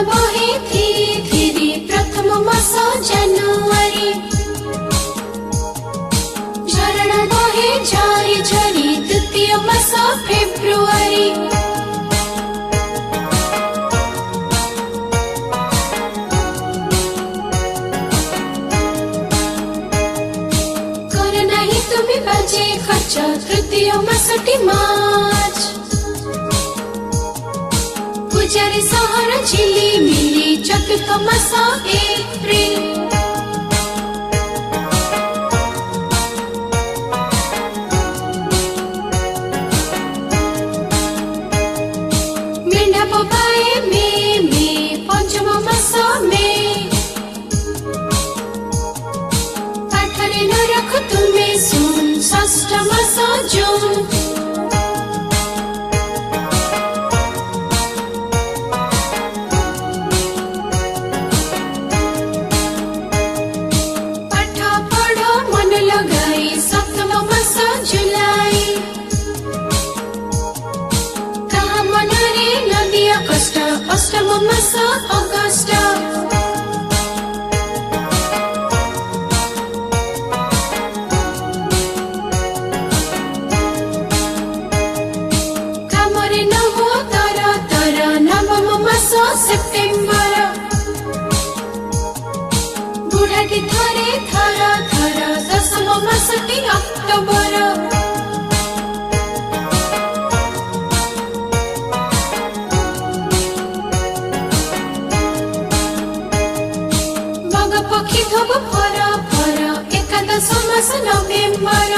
बहे धीरे धीरे प्रथम मास जानुआरी झरणा बहे झरी झरी द्वितीय मास फेब्रुआरी कर नहीं तुम्हें बाजे खर्च तृतीय मासटी मार्च पूजारी सहर झिली मिली चतुर्थ मास एप्रिल मेढा पकाए मे पंचम मास मे पाठरे न रख तुम्हें सुन षष्ठ मास जून सप्तम मास जुलाई कहा मनरे नदिया कष्ट अष्टम मास अगस्त कामरे न हो तर नवम मास सेप्टेम्बर बुढ़ाटी थरे थर दशम मासटी अक्टोबर बग पक्षी धोब फर एकादश मास नवेम्बर